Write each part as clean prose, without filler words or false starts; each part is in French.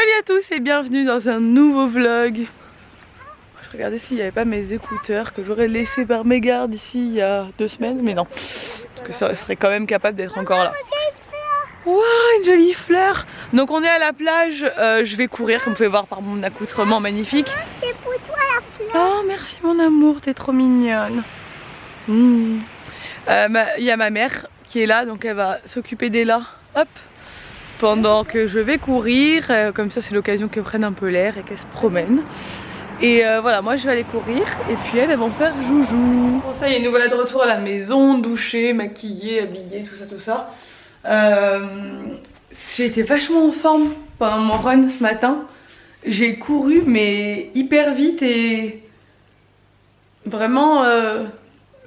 Salut à tous et bienvenue dans un nouveau vlog. Je regardais s'il n'y avait pas mes écouteurs que j'aurais laissés par mes gardes ici il y a 2 semaines, mais non. Parce que ça serait quand même capable d'être encore là. Waouh, une jolie fleur. Donc on est à la plage, je vais courir comme vous pouvez voir par mon accoutrement magnifique. C'est pour toi la fleur. Oh merci mon amour, t'es trop mignonne. Il y a ma mère qui est là, donc elle va s'occuper d'Ella. Hop. Pendant que je vais courir, comme ça c'est l'occasion qu'elle prenne un peu l'air et qu'elle se promène. Et voilà, moi je vais aller courir et puis elles vont faire joujou. Bon ça, il y a une nouvelle de retour à la maison, douchée, maquillée, habillée, tout ça. J'ai été vachement en forme pendant mon run ce matin. J'ai couru mais hyper vite et vraiment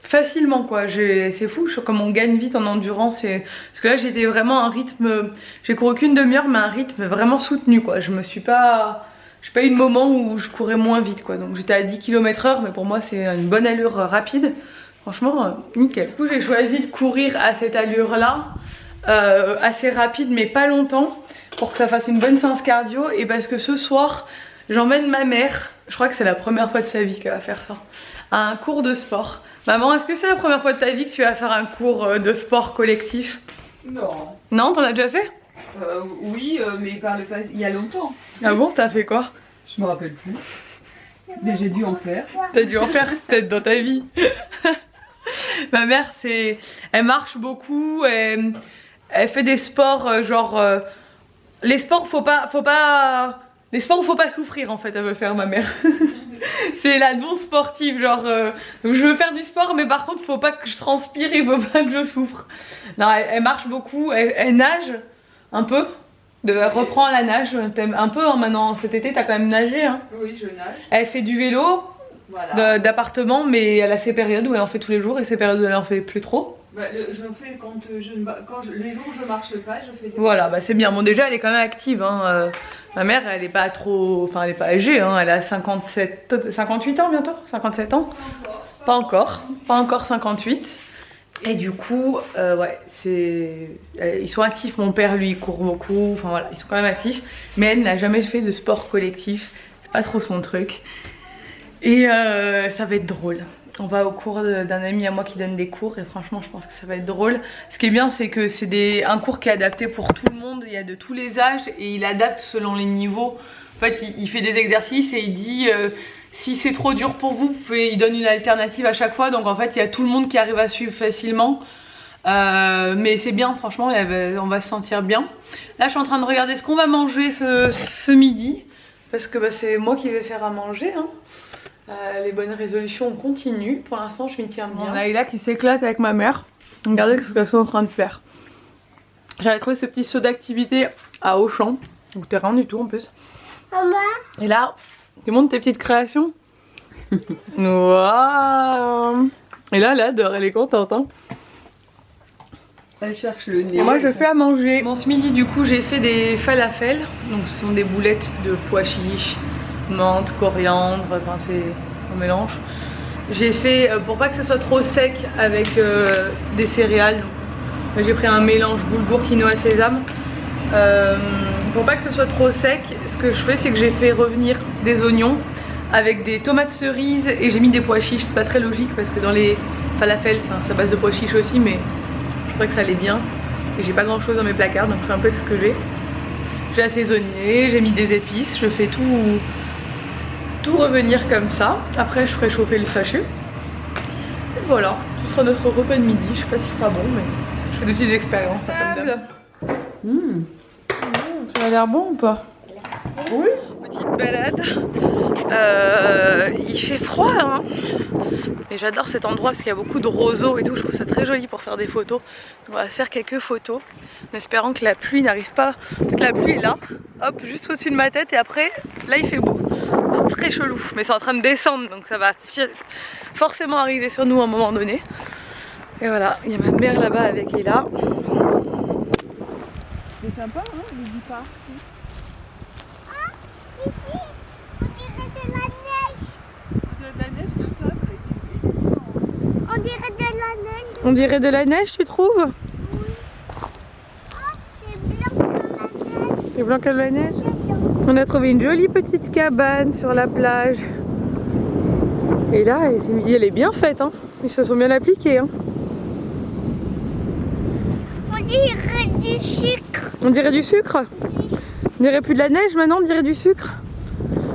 facilement quoi. C'est fou comme on gagne vite en endurance parce que là j'étais vraiment à un rythme, j'ai couru qu'une demi-heure mais un rythme vraiment soutenu quoi. J'ai pas eu de moment où je courais moins vite quoi. Donc j'étais à 10 km/h mais pour moi c'est une bonne allure rapide. Franchement nickel. Du coup j'ai choisi de courir à cette allure là, assez rapide mais pas longtemps, pour que ça fasse une bonne séance cardio. Et parce que ce soir j'emmène ma mère, je crois que c'est la première fois de sa vie qu'elle va faire ça, à un cours de sport. Maman, est-ce que c'est la première fois de ta vie que tu vas faire un cours de sport collectif? Non. Non, t'en as déjà fait? Oui, mais par le passé, il y a longtemps. Ah bon, t'as fait quoi? Je me rappelle plus. Mais j'ai dû en faire. T'as dû en faire peut-être dans ta vie. Ma mère, elle marche beaucoup, elle fait des sports les sports les sports où faut pas souffrir en fait, elle veut faire ma mère. C'est la non sportive, je veux faire du sport mais par contre faut pas que je transpire, il faut pas que je souffre. Non, elle marche beaucoup, elle nage un peu, elle reprend la nage un peu hein, maintenant cet été t'as quand même nagé hein. Oui, je nage. Elle fait du vélo, voilà, d'appartement, mais elle a ses périodes où elle en fait tous les jours et ses périodes où elle en fait plus trop. Bah, je fais les jours où je marche pas, je fais des... Voilà, bah c'est bien. Bon déjà elle est quand même active hein. Ma mère elle est pas trop, enfin elle est pas âgée hein. Elle a 58 ans bientôt, 57 ans. Pas encore 58. Et du coup ouais ils sont actifs. Mon père lui il court beaucoup, enfin voilà ils sont quand même actifs. Mais elle n'a jamais fait de sport collectif, c'est pas trop son truc. Et ça va être drôle. On va au cours d'un ami à moi qui donne des cours et franchement je pense que ça va être drôle. Ce qui est bien c'est que c'est un cours qui est adapté pour tout le monde, il y a de tous les âges et il adapte selon les niveaux. En fait il fait des exercices et il dit si c'est trop dur pour vous, il donne une alternative à chaque fois. Donc en fait il y a tout le monde qui arrive à suivre facilement. Mais c'est bien franchement, on va se sentir bien. Là je suis en train de regarder ce qu'on va manger ce midi. Parce que bah, c'est moi qui vais faire à manger hein. Les bonnes résolutions on continue. Pour l'instant je m'y tiens bien. On a Ella qui s'éclate avec ma mère. Regardez ce qu'elles sont en train de faire. J'avais trouvé ce petit saut d'activité à Auchan. Donc t'es rien du tout en plus. Maman. Et là, tu montres tes petites créations. Waouh. Et là elle adore, elle est contente hein. Elle cherche le nez. Et moi je fais à manger. Bon ce midi du coup j'ai fait des falafels. Donc ce sont des boulettes de pois chiches, menthe, coriandre, enfin c'est un mélange. J'ai fait, pour pas que ce soit trop sec avec des céréales, j'ai pris un mélange boulgour, quinoa, sésame. Pour pas que ce soit trop sec, ce que je fais c'est que j'ai fait revenir des oignons avec des tomates cerises et j'ai mis des pois chiches. C'est pas très logique parce que dans les falafels c'est à base de pois chiches aussi, mais je trouvais que ça allait bien. Et j'ai pas grand chose dans mes placards donc je fais un peu ce que j'ai. J'ai assaisonné, j'ai mis des épices, je fais tout revenir comme ça. Après je ferai chauffer le sachet. Et voilà, ce sera notre repas de midi. Je sais pas si ce sera bon mais je fais des petites expériences. Ça a l'air bon ou pas? Oui. Petite balade. Il fait froid hein. Mais j'adore cet endroit parce qu'il y a beaucoup de roseaux et tout. Je trouve ça très joli pour faire des photos. On va faire quelques photos en espérant que la pluie n'arrive pas. La pluie est là, hop, juste au-dessus de ma tête et après là il fait beau. C'est très chelou mais c'est en train de descendre donc ça va forcément arriver sur nous à un moment donné. Et voilà, il y a ma mère là-bas avec Ella. C'est sympa hein, je dis pas. Ah, ici, on dirait de la neige. De la neige, le sable. On dirait de la neige. On dirait de la neige tu trouves? Oui. Ah, c'est blanc comme la neige. C'est blanc comme la neige? On a trouvé une jolie petite cabane sur la plage. Et là, elle est bien faite, hein. Ils se sont bien appliqués, hein. On dirait du sucre. On dirait du sucre? On dirait plus de la neige maintenant, on dirait du sucre.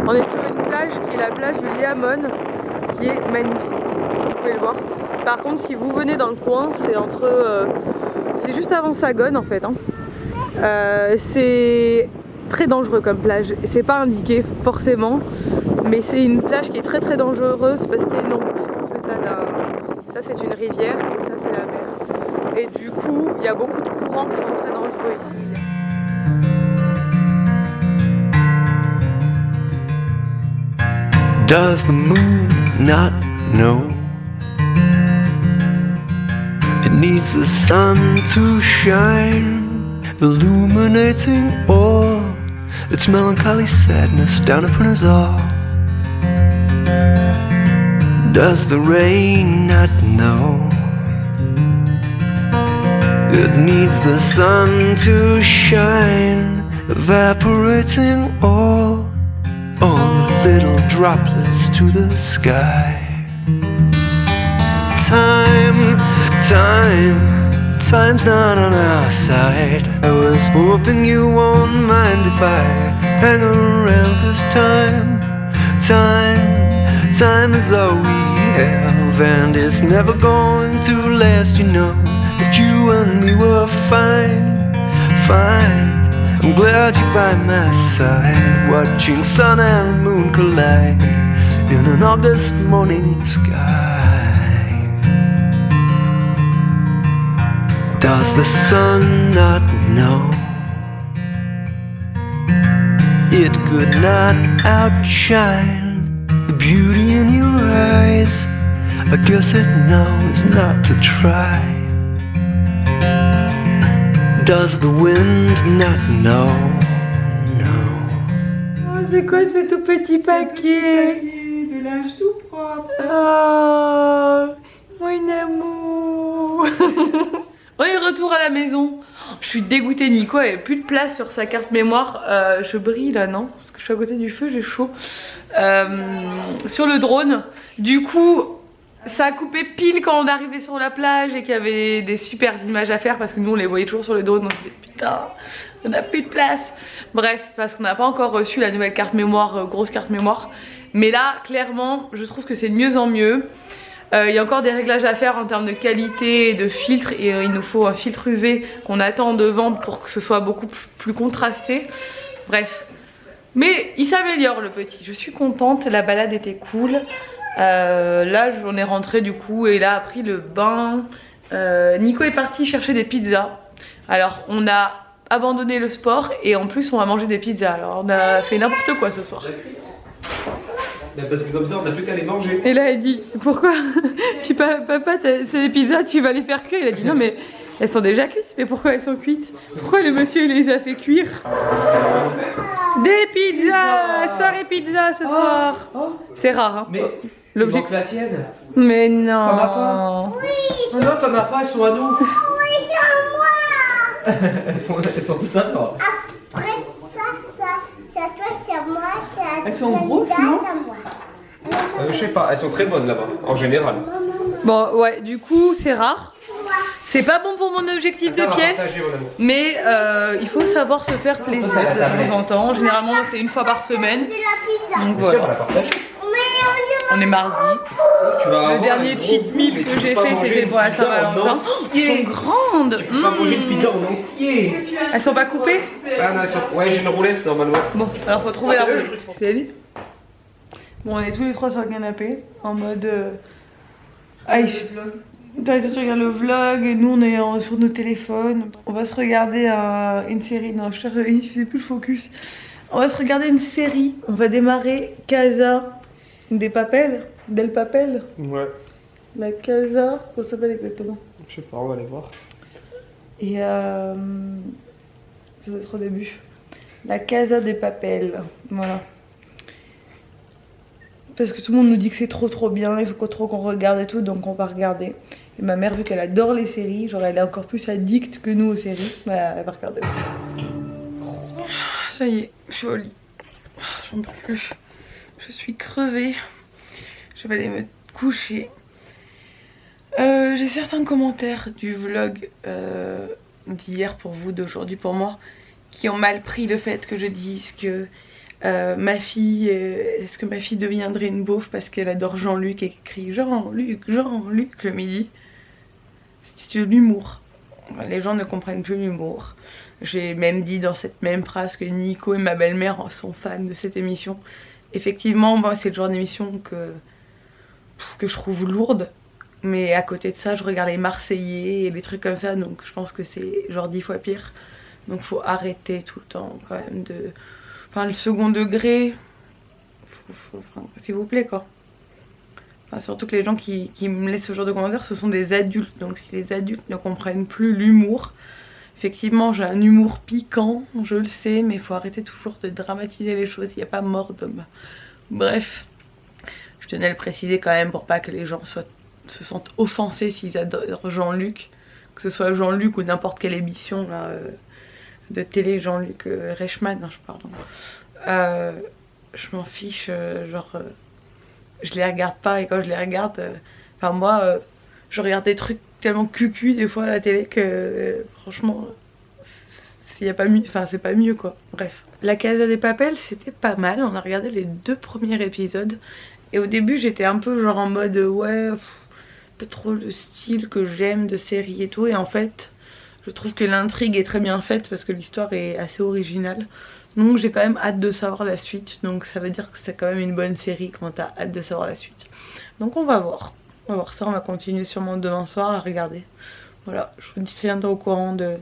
On est sur une plage qui est la plage de Liamone, qui est magnifique. Vous pouvez le voir. Par contre, si vous venez dans le coin, c'est c'est juste avant Sagone en fait, hein. C'est très dangereux comme plage. C'est pas indiqué forcément, mais c'est une plage qui est très très dangereuse parce qu'il y a une embouchure en fait là. Ça c'est une rivière et ça c'est la mer. Et du coup, il y a beaucoup de courants qui sont très dangereux ici. Does the moon not know it needs the sun to shine, illuminating all its melancholy sadness down upon us all? Does the rain not know it needs the sun to shine, evaporating all the little droplets to the sky? Time's not on our side. I was hoping you won't mind if I hang around, 'cause time is all we have, and it's never going to last, you know. But you and me were fine. I'm glad you're by my side, watching sun and moon collide in an August morning sky. Does the sun not know it could not outshine the beauty in your eyes? I guess it knows not to try. Does the wind not know? No. Oh, c'est quoi ce tout petit paquet? De linge tout propre. Oh, mon amour. On est de retour à la maison. Je suis dégoûtée, Nico avait plus de place sur sa carte mémoire. Je brille là, non? Parce que je suis à côté du feu, j'ai chaud. Sur le drone. Du coup, ça a coupé pile quand on est arrivé sur la plage et qu'il y avait des super images à faire parce que nous on les voyait toujours sur le drone. On se disait putain, on a plus de place. Bref, parce qu'on n'a pas encore reçu la nouvelle carte mémoire, grosse carte mémoire. Mais là, clairement, je trouve que c'est de mieux en mieux. Il y a encore des réglages à faire en termes de qualité et de filtre, et il nous faut un filtre UV qu'on attend de vendre pour que ce soit beaucoup plus contrasté. Bref, mais il s'améliore le petit, je suis contente, la balade était cool. Là on est rentré du coup et là a pris le bain. Nico est parti chercher des pizzas. Alors on a abandonné le sport et en plus on va manger des pizzas. Alors on a fait n'importe quoi ce soir. Parce que comme ça on n'a plus qu'à les manger. Et là elle dit pourquoi papa c'est des pizzas, tu vas les faire cuire. Il a dit non mais elles sont déjà cuites. Mais pourquoi elles sont cuites? Pourquoi le monsieur il les a fait cuire? Des pizzas, soirée pizza ce soir. C'est rare hein. Mais l'objet la tienne. Mais non. T'en as pas? Oui, Non t'en as pas, elles sont à nous. oui, c'est à moi. Elles sont toutes à toi. Après ça, toi, c'est à moi, c'est à Elles sont la grosses, date, non à moi. Je sais pas, elles sont très bonnes là-bas, en général. Bon ouais, du coup c'est rare. C'est pas bon pour mon objectif de pièce. Mais il faut savoir se faire plaisir de temps en temps. Généralement c'est une fois par semaine. C'est la pizza. Donc Bien sûr, on voilà. la partage. On est mardi. Tu vas Le avoir dernier un gros cheat bout, meal mais que tu j'ai peux pas fait manger c'était une pour la pizza en Saint-Valentin. Elles entier. sont grandes. Tu peux pas manger une pizza en entier. Elles sont pas coupées? Ah non, elles sont... Ouais, j'ai une roulette normalement. Bon, alors faut trouver la roulette. C'est elle. Bon, on est tous les trois sur le canapé en mode. Aïe, tu regardes le vlog et nous on est sur nos téléphones. On va se regarder une série. Non, je faisais plus le focus. On va se regarder une série. On va démarrer Casa des Papel. Del Papel. Ouais, La Casa. Comment ça s'appelle exactement? je sais pas, on va aller voir. Et ça doit être au début. La Casa des Papel. Voilà. Parce que tout le monde nous dit que c'est trop bien, il faut trop qu'on regarde et tout, donc on va regarder. Et ma mère, vu qu'elle adore les séries, genre elle est encore plus addicte que nous aux séries, bah, elle va regarder aussi. Ça y est, je suis au lit. j'en peux plus. Je suis crevée. Je vais aller me coucher. J'ai certains commentaires du vlog d'hier pour vous, d'aujourd'hui pour moi, qui ont mal pris le fait que je dise que ma fille, est-ce que ma fille deviendrait une beauf parce qu'elle adore Jean-Luc et écrit Jean-Luc, Jean-Luc le midi. C'est de l'humour. Les gens ne comprennent plus l'humour. J'ai même dit dans cette même phrase que Nico et ma belle-mère sont fans de cette émission. Effectivement, moi c'est le genre d'émission que je trouve lourde. Mais à côté de ça, je regarde les Marseillais et les trucs comme ça, donc je pense que c'est genre 10 fois pire. Donc faut arrêter tout le temps quand même de... Enfin le second degré, enfin, s'il vous plaît quoi. Enfin, surtout que les gens qui me laissent ce genre de commentaires, ce sont des adultes. Donc si les adultes ne comprennent plus l'humour, effectivement j'ai un humour piquant, je le sais, mais il faut arrêter toujours de dramatiser les choses, il n'y a pas mort d'homme. Bref, je tenais à le préciser quand même pour pas que les gens se sentent offensés s'ils adorent Jean-Luc, que ce soit Jean-Luc ou n'importe quelle émission là, de télé, Jean-Luc Reichmann, hein, je m'en fiche, je les regarde pas, et quand je les regarde, enfin moi je regarde des trucs tellement cucu des fois à la télé que franchement s'il y a pas mieux, enfin c'est pas mieux quoi. Bref, La Casa de Papel c'était pas mal, on a regardé les 2 premiers épisodes et au début j'étais un peu genre en mode ouais pas trop le style que j'aime de série et tout, et en fait je trouve que l'intrigue est très bien faite parce que l'histoire est assez originale, donc j'ai quand même hâte de savoir la suite. Donc ça veut dire que c'est quand même une bonne série quand t'as hâte de savoir la suite. Donc on va voir ça, on va continuer sûrement demain soir à regarder. Voilà, je vous tiendrai au courant de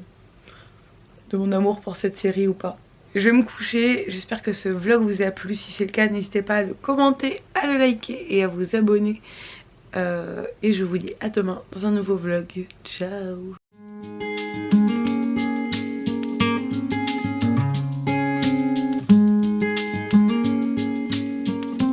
mon amour pour cette série ou pas. Je vais me coucher, j'espère que ce vlog vous a plu. Si c'est le cas, n'hésitez pas à le commenter, à le liker et à vous abonner. Et je vous dis à demain dans un nouveau vlog. Ciao.